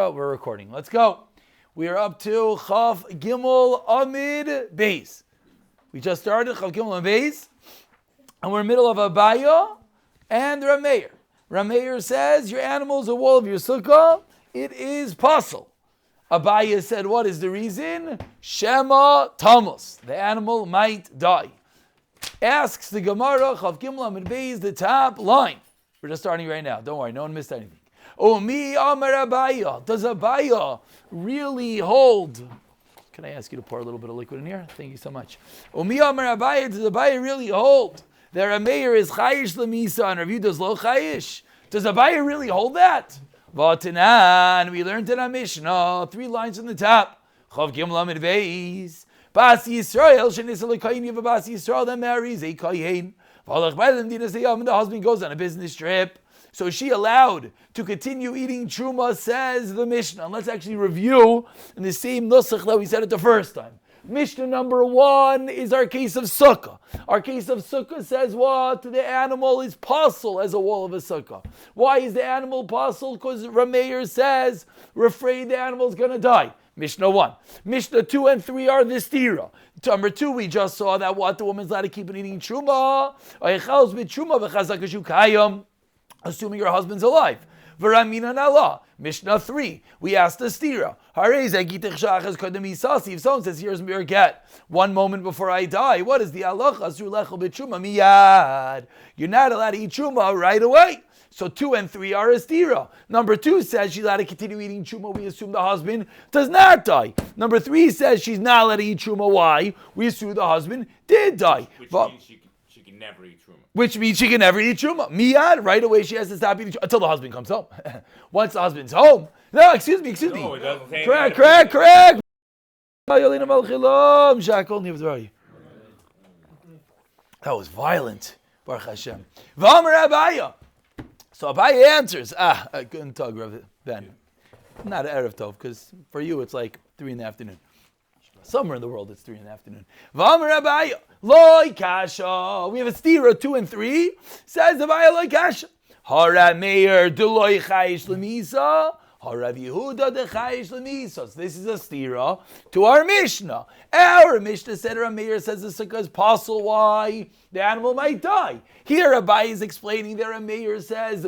We're recording. Let's go. We are up to Chaf Gimel Amid Beis. We just started Chaf Gimel Amid Beis, and we're in the middle of Abaya and Rameir. Rameir says your animal is a wall of your sukkah. It is pasul. Abaya said, what is the reason? Shema Tamus. The animal might die. Asks the Gemara, Chaf Gimel Amid Beis, the top line. We're just starting right now. Don't worry, no one missed anything. Mi Amar Abaya. Does Abaya really hold? Can I ask you to pour a little bit of liquid in here? Thank you so much. Mi Amar Abaya. Does Abaya really hold that Rameir is chayish lemisa and Rav does lo chayish? Does Abaya really hold that? Vatanan. We learned in our Mishnah 3 lines from the top. Chav Gimel Amid Beis. Bas Yisrael shenis alekayin yiva Bas Yisrael that marries a kayin. V'alach b'adam dinas hayam. The husband goes on a business trip. So is she allowed to continue eating truma, says the Mishnah. And let's actually review in the same nusach that we said it the first time. Mishnah number 1 is our case of sukkah. Our case of sukkah says what? The animal is pasul as a wall of a sukkah. Why is the animal pasul? Because Rameir says we're afraid the animal is going to die. Mishnah 1. Mishnah 2 and 3 are the stira. Number 2, we just saw that what? The woman's allowed to keep on eating truma. Assuming your husband's alive. V'ramina nala. Mishnah 3. We asked the stira. If someone says, here's your get, 1 moment before I die, what is the halacha? You're not allowed to eat truma right away. So 2 and 3 are a stira. Number 2 says she's allowed to continue eating truma. We assume the husband does not die. Number 3 says she's not allowed to eat truma. Why? We assume the husband did die. Which means she can never eat truma. Which means she can never eat truma. Miyad, right away she has to stop eating truma until the husband comes home. Once the husband's home. No, excuse me. No, it doesn't say Correct. That was violent. Baruch Hashem. V'amar Abaya. So Abaya answers. Good talk, Rav Ben. Not Erev Tov, because for you it's like 3 in the afternoon. Somewhere in the world it's 3 in the afternoon. V'amar Abaya. Loi kasha. We have a stira 2 and 3. Says Abaya loi kasha. Harameir deloi chayish lemisa. Harav Yehuda de chayish lemisa. So this is a stira to our Mishnah. Our Mishnah said Rameir says the sukkah is pasul. Why? The animal might die. Here Abaya is explaining that Rameir says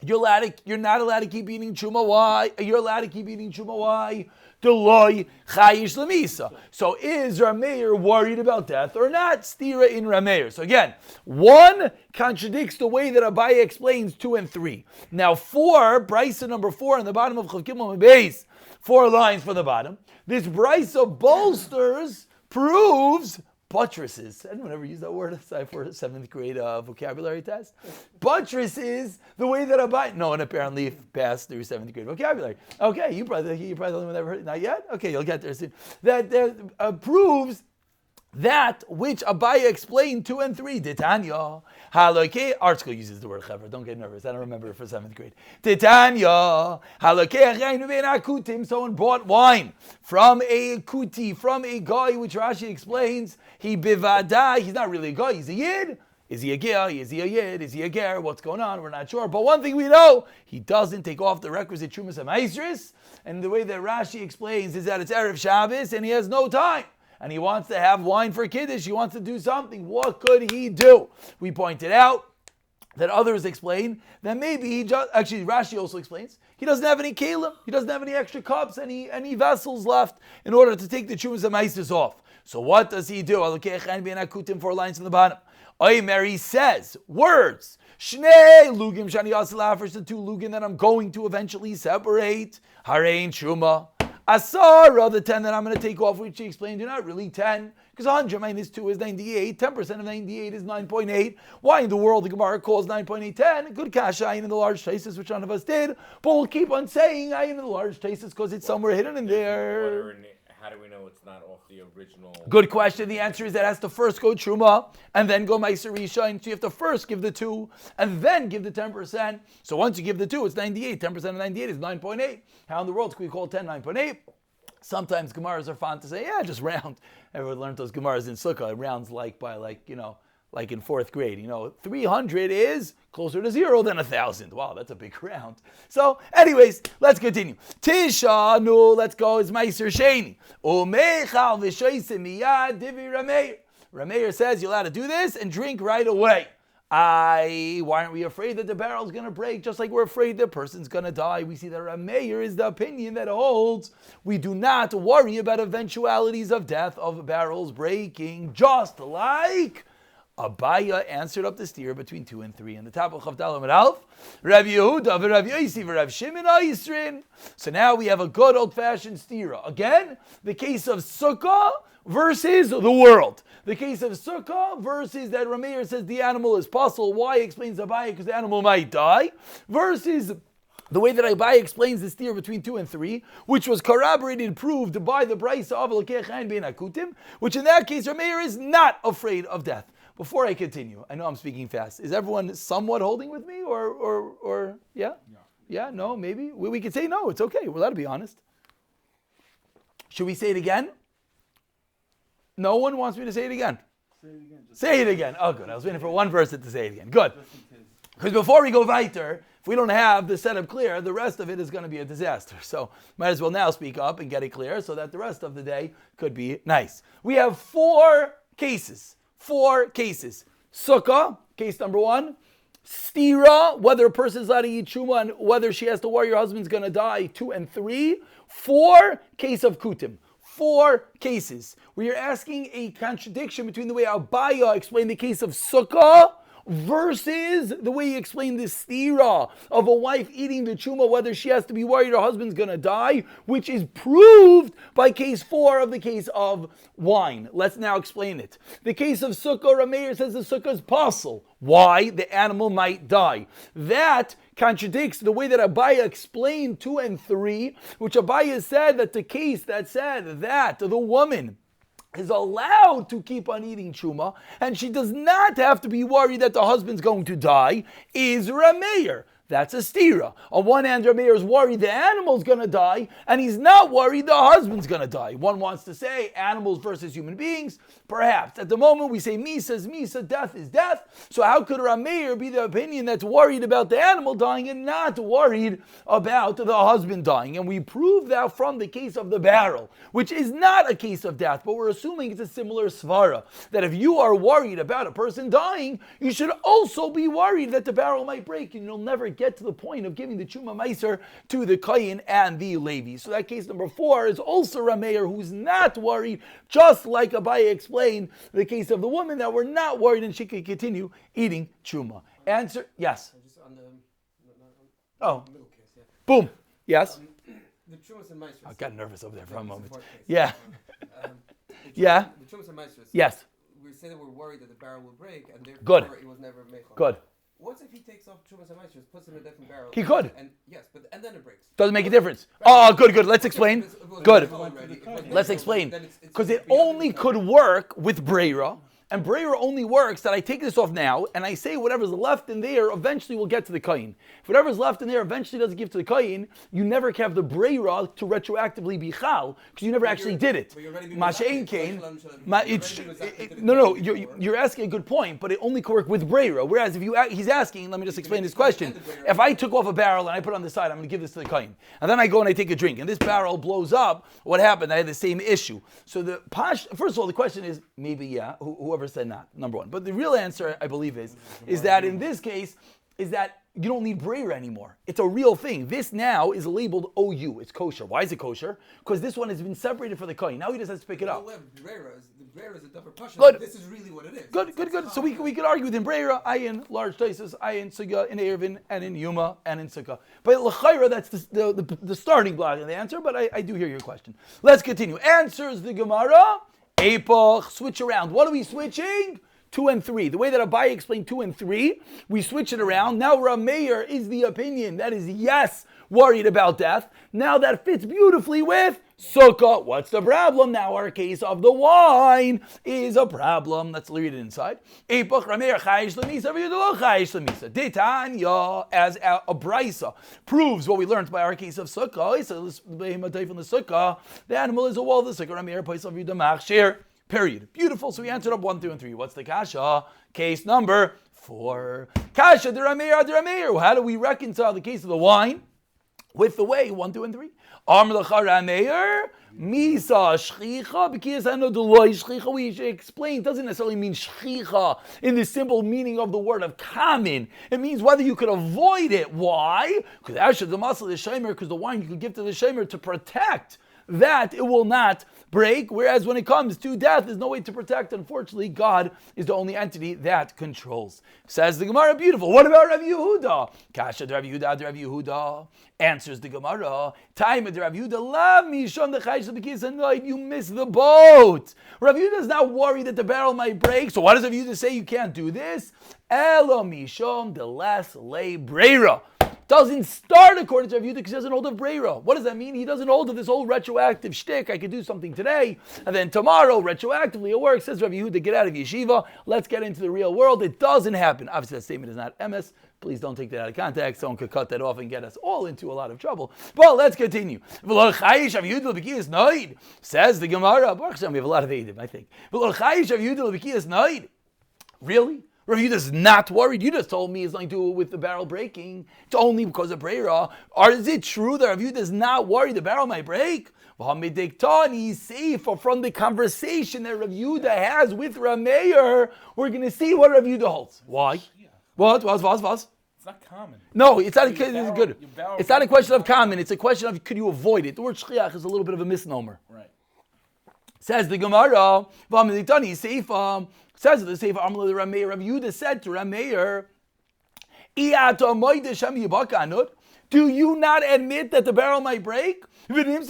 you're not allowed to keep eating truma. Why? You're allowed to keep eating truma. Why? Deloi chayish lemisa. So is Rameir worried about death or not? Stira in Rameir. So again, 1 contradicts the way that Abaya explains 2 and 3. Now 4, Brisa number 4 on the bottom of Chaf Gimel Amid Beis, 4 lines from the bottom. This Brisa bolsters, proves, buttresses. Anyone ever use that word aside for a 7th grade vocabulary test? Buttresses the way that Abaya. No one apparently passed through 7th grade vocabulary. Okay, you probably the only one that ever heard it. Not yet? Okay, you'll get there soon. That proves that which Abaya explained 2 and 3. Titania. Haloke. Art school uses the word chaver. Don't get nervous. I don't remember it for 7th grade. Titania. Haloke. Someone bought wine from a kuti, from a guy, which Rashi explains. He bivada. He's not really a guy. He's a yid. Is he a ger? Is he a yid? Is he a ger? What's going on? We're not sure. But one thing we know, he doesn't take off the requisite Trumas HaMaisris. And the way that Rashi explains is that it's Erev Shabbos and he has no time. And he wants to have wine for Kiddush. He wants to do something. What could he do? We pointed out that others explain that maybe he just, actually Rashi also explains, he doesn't have any kelim, he doesn't have any extra cups, any vessels left in order to take the Trumas HaMaisris off. So what does he do? 4 lines from the bottom. Mary says, words, Shnei lugim shani yasel the 2 lugim that I'm going to eventually separate, harein truma. Asara, the 10 that I'm going to take off, which he explained, are not really 10, because 100 minus 2 is 98, 10% of 98 is 9.8. Why in the world the Gemara calls 9.8 10? Good kasha, ayin in the large traces, which none of us did, but we'll keep on saying ayin in the large traces because it's somewhere hidden in there. How do we know it's not off the original? Good question. The answer is that it has to first go Truma and then go Meiser Risha. And so you have to first give the 2 and then give the 10%. So once you give the 2, it's 98. 10% of 98 is 9.8. How in the world can we call 10 9.8? Sometimes Gemaras are fond to say, yeah, just round. Everyone learned those Gemaras in Sukkah. It rounds by like in fourth grade. 300 is closer to 0 than 1,000. Wow, that's a big round. So, anyways, let's continue. Tisha, no, let's go. It's Meiser Sheni. Umechal v'shoyse miyad divi Rameir. Rameir says you're allowed to do this and drink right away. Why aren't we afraid that the barrel's going to break, just like we're afraid the person's going to die? We see that Rameir is the opinion that holds we do not worry about eventualities of death of barrels breaking, just like Abaya answered up the steer between 2 and 3. In the top of Chavdal Amud Aleph, Rav Yehuda, Rav Yosi, Rav Shimon Yisrin. So now we have a good old-fashioned stira. Again, the case of Sukkah versus the world. The case of Sukkah versus that Rameir says the animal is puzzle. Why explains Abaya? Because the animal might die. Versus the way that Abaya explains the steer between 2 and 3, which was corroborated, proved by the Brisa of Elokei Chayin Bein Akutim, which in that case Rameir is not afraid of death. Before I continue, I know I'm speaking fast. Is everyone somewhat holding with me, or yeah? Yeah, no, maybe? We could say no, it's okay. We're allowed to be honest. Should we say it again? No one wants me to say it again. Say it again. Oh, good. I was waiting for one person to say it again. Good. Because before we go weiter, if we don't have the setup clear, the rest of it is going to be a disaster. So might as well now speak up and get it clear so that the rest of the day could be nice. We have 4 cases. 4 cases. Sukkah, case number 1. Stira, whether a person is allowed to eat truma and whether she has to worry her husband's going to die, 2 and 3. 4, case of kutim. 4 cases. We are asking a contradiction between the way Abaya explained the case of Sukkah versus the way he explained the stira of a wife eating the truma, whether she has to be worried her husband's going to die, which is proved by case 4 of the case of wine. Let's now explain it. The case of Sukkah, Rameir says the Sukkah is possible. Why? The animal might die. That contradicts the way that Abaya explained 2 and 3, which Abaya said that the case that said that the woman is allowed to keep on eating truma, and she does not have to be worried that the husband's going to die, is Rameir. That's a stira. On one hand, Rameir is worried the animal's going to die, and he's not worried the husband's going to die. One wants to say animals versus human beings. Perhaps. At the moment, we say Misa is Misa, death is death. So how could Rameir be the opinion that's worried about the animal dying and not worried about the husband dying? And we prove that from the case of the barrel, which is not a case of death, but we're assuming it's a similar svara. That if you are worried about a person dying, you should also be worried that the barrel might break, and you'll never get to the point of giving the Chuma Meiser to the Kayin and the Levi. So that case number 4 is also Rameir, who's not worried, just like Abaya explained the case of the woman, that we're not worried and she can continue eating Chuma. Answer, yes. Oh, boom, yes. The Chumas and Meisers. I got nervous over there for a moment. Case. Yeah. The Chumas and Meisers. Yes. We say that we're worried that the barrel will break, and therefore Good. it was never made. Good. What if he takes off Chumas and Meisers, puts it in a different barrel? He could. And then it breaks. Doesn't make a difference. Oh, good. Let's explain. Good. Let's explain. Because it only could work with Breira. And Breira only works that I take this off now and I say whatever's left in there eventually will get to the Kayin. If whatever's left in there eventually doesn't give to the Kayin, you never have the Breira to retroactively be Chal because you never actually did it. Masha'in Kain. No, you're asking a good point, but it only can work with Breira. Whereas if he's asking, let me just explain this question. If I took off a barrel and I put it on the side, I'm going to give this to the Kayin. And then I go and I take a drink and this barrel blows up, what happened? I had the same issue. So first of all, the question is maybe, yeah, whoever said not, number 1. But the real answer, I believe, is that in this case, is that you don't need Breira anymore. It's a real thing. This now is labeled OU. It's kosher. Why is it kosher? Because this one has been separated for the kohen. Now he just has to pick it up. The Breira is a double passion. Good. This is really what it is. Good. So we could argue within Breira, ayin, large taisus, ayin, suga, in Erevin, and in Yuma, and in Sukkah. But l'chayra, that's the starting block of the answer, but I do hear your question. Let's continue. Answers the Gemara. Epoch, switch around. What are we switching? 2 and 3. The way that Abaye explained 2 and 3, we switch it around. Now Rameir is the opinion that is yes, worried about death. Now that fits beautifully with Sukkah. What's the problem? Now our case of the wine is a problem. Let's read it inside. Epoch Rameir chayish lemisa v'yudelo chayish lemisa. Ditanya, as a brisa proves what we learned by our case of Sukkah. The animal is a wall of the Sukkah. Rameir pois of yudamachshir. Period. Beautiful. So we answered up 1, 2, and 3. What's the kasha? Case number 4. Kasha d'Rameir d'Rameir. How do we reconcile the case of the wine with the way 1, 2, and 3? Amr l'cha Rameir. Misa shchicha, because I know the law shchicha. We should explain. Doesn't necessarily mean shchicha in the simple meaning of the word of common. It means whether you could avoid it. Why? Because actually the muscle is shemer. Because the wine you could give to the shemer to protect that it will not break. Whereas when it comes to death, there's no way to protect. Unfortunately, God is the only entity that controls. Says the Gemara, beautiful. What about Rav Yehuda? Kasha Rav Yehuda, Rav Yehuda. Answers the Gemara. Time of Rav Yehuda. Love me, Shon the Chaysh the Bekis Anoid. You missed the boat. Rav Yehuda is not worried that the barrel might break. So what does Rav Yehuda say? You can't do this. Elo mishon de les le breira. Doesn't start according to Rav Yehuda because he doesn't hold of breira. What does that mean? He doesn't hold of this whole retroactive shtick. I could do something today, and then tomorrow, retroactively, it works. Says Rav Yehuda, get out of yeshiva. Let's get into the real world. It doesn't happen. Obviously, that statement is not emes. Please don't take that out of context. Someone could cut that off and get us all into a lot of trouble. But let's continue. Says the Gemara. We have a lot of Eidim, I think. Really? Rav Yehuda's not worried. You just told me it's nothing to do with the barrel breaking. It's only because of Breira. Or is it true that Rav Yehuda's not worried the barrel might break? From the conversation that Rav Yehuda has with Rameir, we're going to see what Rav Yehuda holds. Why? What? It's not common. No, it's not. It's good. It's not a question of common. It's a question of could you avoid it. The word shchiach is a little bit of a misnomer. Right. Says the Gemara. Says the Sefer Amar the Rameir. Rav Yehuda said to Rameir, do you not admit that the barrel might break? Meaning, Rav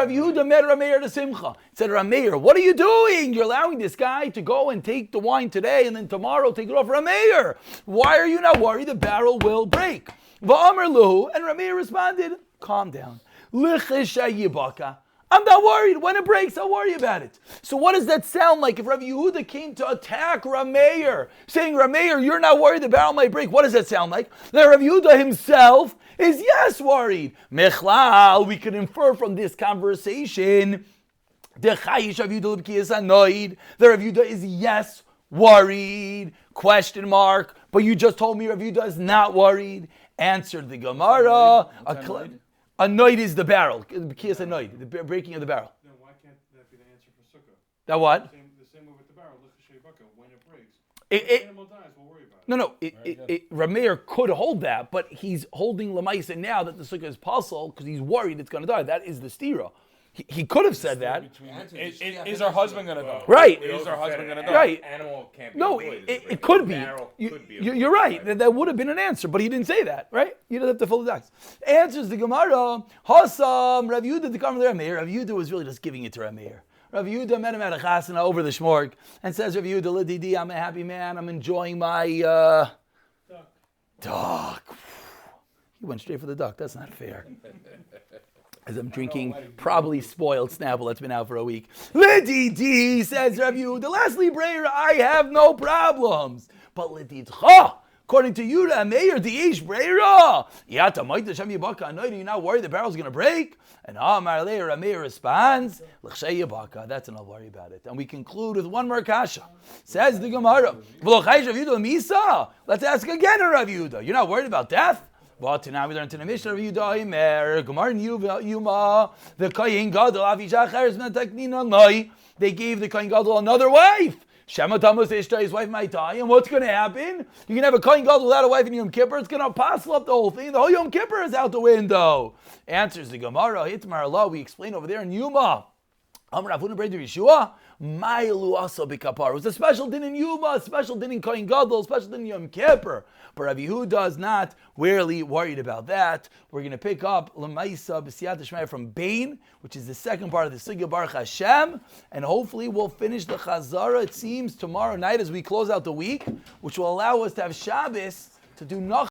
Yehuda met Rameir to Simcha. Said, Rameir, what are you doing? You're allowing this guy to go and take the wine today and then tomorrow take it off Rameir. Why are you not worried the barrel will break? And Rameir responded, calm down. I'm not worried. When it breaks, I'll worry about it. So what does that sound like if Rav Yehuda came to attack Rameir, saying, Rameir, you're not worried the barrel might break? What does that sound like? That Rav Yehuda himself is yes worried. Mechlal, we can infer from this conversation, the Rav Yehuda is yes worried, question mark, but you just told me Rav Yehuda is not worried. Answered the Gemara. Annoyed is the barrel. Kiyas annoyed, the breaking of the barrel. Then why can't that be the answer for sukkah? That what? The same way with the barrel. When it breaks, the animal dies. We'll worry about it. No. Rameir could hold that, but he's holding Lamaisa now that the sukkah is puzzle because he's worried it's going to die. That is the stira. He could have said that. Is our husband going to die? Right. Is our husband going to die? Right. Animal can't be No, avoided. it could be. You're right. Right. That would have been an answer, but he didn't say that, right? You don't have to follow the docs. Answers the Gemara. Hassam, Rav Yehuda to come to Rameir. Rav Yehuda was really just giving it to Rameir. Rav Yehuda met him at a chasana over the shmorg and says, Rav Yehuda, Lididi, I'm a happy man. I'm enjoying my duck. He went straight for the duck. That's not fair. As I'm drinking probably spoiled Snapple that's been out for a week. Lididi, says Rav Yehuda, lastly, Breira, I have no problems. But Lididcha, according to you, Rameir, Di'ish Breira, Yata Maita Shem Yibaka, are you not worried the barrel's going to break? And Amar Le Rameir responds, L'chshay Yibaka, that's enough, worry about it. And we conclude with one more kasha. Says the Gemara, V'lochaysh Rav Yehuda Misa, let's ask again Rav Yehuda, you're not worried about death? But now we learn to the Mishnah of Yehuda, Gemara Yuma, the Kohen Gadol, Avishachar is Metaknina Noi. They gave the Kohen Gadol another wife. Shema Tammuz Ishta, his wife might die, and what's going to happen? You can have a Kohen Gadol without a wife in Yom Kippur. It's going to apostle up the whole thing. The whole Yom Kippur is out the window. Answers the Gemara. Hitmar Allah. We explain over there in Yuma. Amar Avuna Brei Yeshua. Mailu asa b'kapar. It was a special din in Yuma, a special din in Kohen Gadol, a special din in Yom Kippur. But Rav Yehuda is not really worried about that. We're going to pick up L'maisa b'siyat Shmaya from Bain, which is the second part of the Sugya Baruch Hashem, and hopefully we'll finish the Chazarah, it seems, tomorrow night as we close out the week, which will allow us to have Shabbos to do Nach